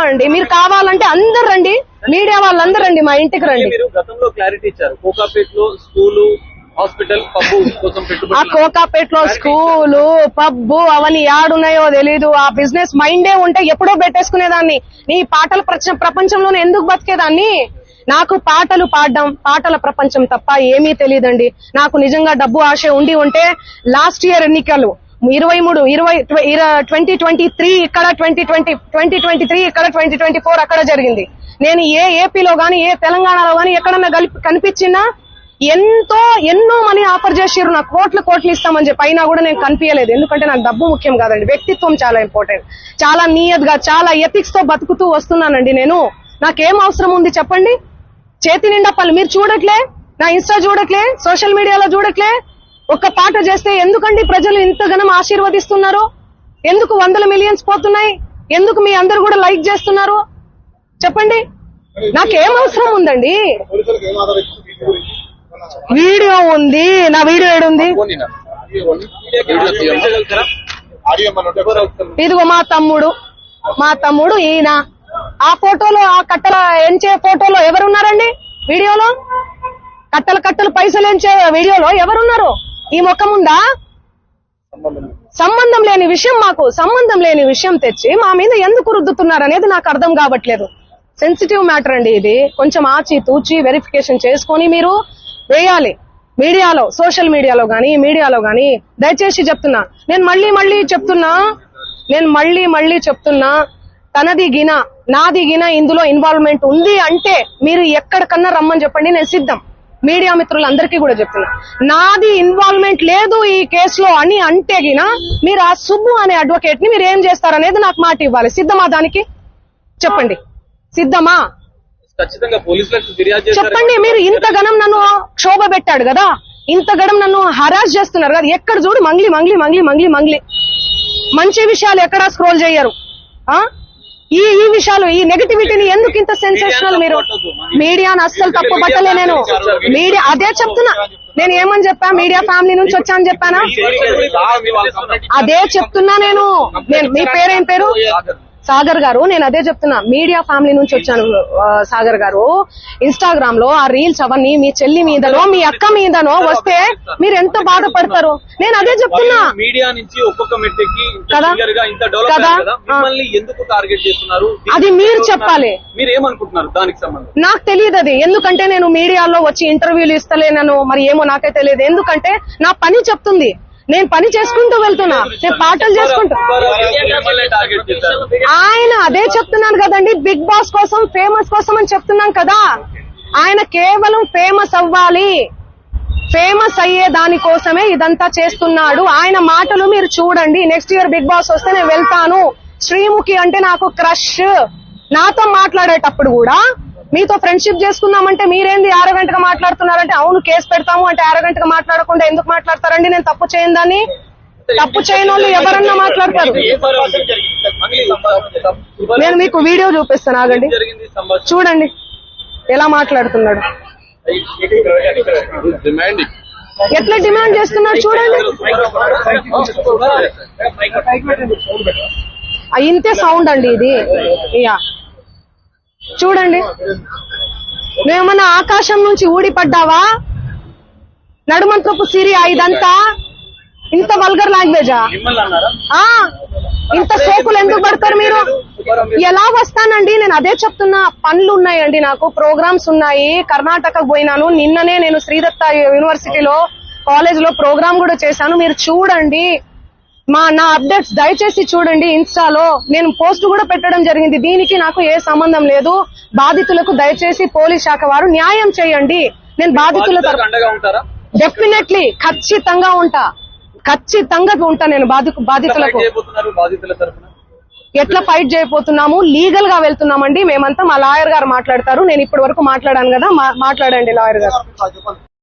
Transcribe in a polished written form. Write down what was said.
అండి మీరు కావాలంటే అందరు రండి, మీడియా వాళ్ళందరూ రండి, మా ఇంటికి రండి. మీరు గతంలో క్లారిటీ ఇచ్చారు, కోకాపేటలో స్కూలు, హాస్పిటల్, పబ్బు కోసం పెట్టుబడి. ఆ కోకాపేటలో స్కూలు, పబ్బు అవన్నీ యాడున్నాయో తెలీదు. ఆ బిజినెస్ మైండే ఉంటే ఎప్పుడో పెట్టేసుకునేదాన్ని. నీ పాటల ప్రపంచంలోనే ఎందుకు బతికేదాన్ని? నాకు పాటలు పాడడం, పాటల ప్రపంచం తప్ప ఏమీ తెలియదండి. నాకు నిజంగా డబ్బు ఆశ ఉండి ఉంటే లాస్ట్ ఇయర్ ఎన్నికలు 2023 ఇక్కడ, 2023 ఇక్కడ, 2024 అక్కడ జరిగింది. నేను ఏ ఏపీలో గానీ ఏ తెలంగాణలో గానీ ఎక్కడన్నా కనిపించినా ఎన్నో మనీ ఆఫర్ చేసిర్రు, నాకు కోట్లు ఇస్తామని చెప్పి. అయినా కూడా నేను కనిపించలేదు. ఎందుకంటే నాకు డబ్బు ముఖ్యం కాదండి, వ్యక్తిత్వం చాలా ఇంపార్టెంట్. చాలా నియత్ గా, చాలా ఎథిక్స్ తో బతుకుతూ వస్తున్నానండి నేను. నాకేం అవసరం ఉంది చెప్పండి? చేతి నిండా పనులు మీరు చూడట్లే, నా ఇన్స్టా చూడట్లే, సోషల్ మీడియాలో చూడట్లే. ఒక్క పాట చేస్తే ఎందుకండి ప్రజలు ఇంతగానం ఆశీర్వదిస్తున్నారు? ఎందుకు 100 మిలియన్స్ పోతున్నాయి? ఎందుకు మీ అందరు కూడా లైక్ చేస్తున్నారు చెప్పండి? నాకేం అవసరం ఉందండి? వీడియో ఉంది, నా వీడియో ఏడుంది? ఇదిగో మా తమ్ముడు ఈయన. ఆ ఫోటోలో, ఆ కట్టల ఎంచే ఫోటోలో ఎవరున్నారండి? వీడియోలో కట్టలు పైసలు ఎంచే వీడియోలో ఎవరున్నారు? ఈ ముఖం ఉందా? సంబంధం లేని విషయం, మాకు సంబంధం లేని విషయం తెచ్చి మా మీద ఎందుకు రుద్దుతున్నారు అనేది నాకు అర్థం కావట్లేదు. సెన్సిటివ్ మ్యాటర్ అండి ఇది. కొంచెం ఆచి తూచి వెరిఫికేషన్ చేసుకొని మీరు వేయాలి మీడియాలో, సోషల్ మీడియాలో గానీ, మీడియాలో గానీ. దయచేసి చెప్తున్నా, నేను మళ్ళీ చెప్తున్నా, తనది గిన నాది గిన ఇందులో ఇన్వాల్వ్మెంట్ ఉంది అంటే మీరు ఎక్కడికన్నా రమ్మని చెప్పండి, నేను సిద్ధం. మీడియా మిత్రులందరికీ కూడా చెప్తున్నా, నాది ఇన్వాల్వ్మెంట్ లేదు ఈ కేసులో అని అంటే గిన మీరు ఆ సుబ్బు అనే అడ్వకేట్ ని మీరు ఏం చేస్తారనేది నాకు మాట ఇవ్వాలి. సిద్ధమా? దానికి చెప్పండి, సిద్ధమా? ఖచ్చితంగా పోలీసులకు ఫిర్యాదు చెప్పండి. మీరు ఇంతగనం నన్ను క్షోభ పెట్టాడు కదా, ఇంతగనం నన్ను హరాస్ చేస్తున్నారు కదా, ఎక్కడ చూడు మంగ్లీ. మంచి విషయాలు ఎక్కడా స్క్రోల్ చేయరు. ఈ విషయాలు, ఈ నెగటివిటీని ఎందుకు ఇంత సెన్సేషనల్? మీరు మీడియాను అస్సలు తప్పు పట్టలే నేను. మీడియా అదే చెప్తున్నా, నేను ఏమని చెప్పా? మీడియా ఫ్యామిలీ నుంచి వచ్చాను చెప్పానా? అదే చెప్తున్నా నేను. మీ పేరేం పేరు? సాగర్ గారు. నేను అదే చెప్తున్నా, మీడియా ఫ్యామిలీ నుంచి వచ్చాను సాగర్ గారు. ఇన్స్టాగ్రామ్ లో ఆ రీల్స్ అవన్నీ మీ చెల్లి మీదనో మీ అక్క మీదనో వస్తే మీరు ఎంత బాధపడతారు? నేను అదే చెప్తున్నా. మీడియా నుంచి ఒక్కొక్క మెట్టెక్కి కదా, ఎందుకు టార్గెట్ చేస్తున్నారు అది మీరు చెప్పాలి. మీరు ఏమనుకుంటున్నారు దానికి సంబంధం? నాకు తెలియదు అది. ఎందుకంటే నేను మీడియాలో వచ్చి ఇంటర్వ్యూలు ఇస్తలేనను, మరి ఏమో నాకే తెలియదు. ఎందుకంటే నా పని చెప్తుంది, నేను పని చేసుకుంటూ వెళ్తున్నా, నేను పాటలు చేసుకుంటా. ఆయన అదే చెప్తున్నాను కదండి, బిగ్ బాస్ కోసం, ఫేమస్ కోసం అని చెప్తున్నాం కదా. ఆయన కేవలం ఫేమస్ అవ్వాలి, ఫేమస్ అయ్యే దానికోసమే ఇదంతా చేస్తున్నాడు. ఆయన మాటలు మీరు చూడండి. నెక్స్ట్ ఇయర్ బిగ్ బాస్ వస్తే నేను వెళ్తాను. శ్రీముఖి అంటే నాకు క్రష్. నాతో మాట్లాడేటప్పుడు కూడా మీతో ఫ్రెండ్షిప్ చేసుకుందామంటే మీరేంది ఆరగంటగా మాట్లాడుతున్నారంటే, అవును కేసు పెడతాము అంటే ఆరగంటగా మాట్లాడకుండా ఎందుకు మాట్లాడతారండి? నేను తప్పు చేయను దాన్ని. తప్పు చేయని వాళ్ళు ఎవరన్నా మాట్లాడతారు. నేను మీకు వీడియో చూపిస్తాను, ఆగండి, చూడండి ఎలా మాట్లాడుతున్నాడు, ఎట్లా డిమాండ్ చేస్తున్నాడు చూడండి. ఇంతే సౌండ్ అండి ఇది. చూడండి, నువ్వేమన్నా ఆకాశం నుంచి ఊడిపడ్డావా? నడుమంత్రపు సిరియా ఇదంతా? ఇంత వల్గర్ లాంగ్వేజా? ఇంత సోకులు ఎందుకు పడతారు మీరు? ఎలా వస్తానండి? నేను అదే చెప్తున్నా, పనులు ఉన్నాయండి, నాకు ప్రోగ్రామ్స్ ఉన్నాయి. కర్ణాటకకు పోయినాను నిన్ననే. నేను శ్రీదత్త యూనివర్సిటీలో కాలేజ్ లో ప్రోగ్రామ్ కూడా చేశాను. మీరు చూడండి నా అప్డేట్స్ దయచేసి చూడండి. ఇన్స్టాలో నేను పోస్ట్ కూడా పెట్టడం జరిగింది. దీనికి నాకు ఏ సంబంధం లేదు. బాధితులకు దయచేసి పోలీస్ శాఖ వారు న్యాయం చేయండి. నేను బాధితుల డెఫినెట్లీ ఖచ్చితంగా ఉంటా నేను బాధితులకు. ఎట్లా ఫైట్ చేయబోతున్నాము? లీగల్ గా వెళ్తున్నామండి మేమంతా. మా లాయర్ గారు మాట్లాడతారు. నేను ఇప్పటి వరకు మాట్లాడాను కదా, మాట్లాడండి లాయర్ గారు.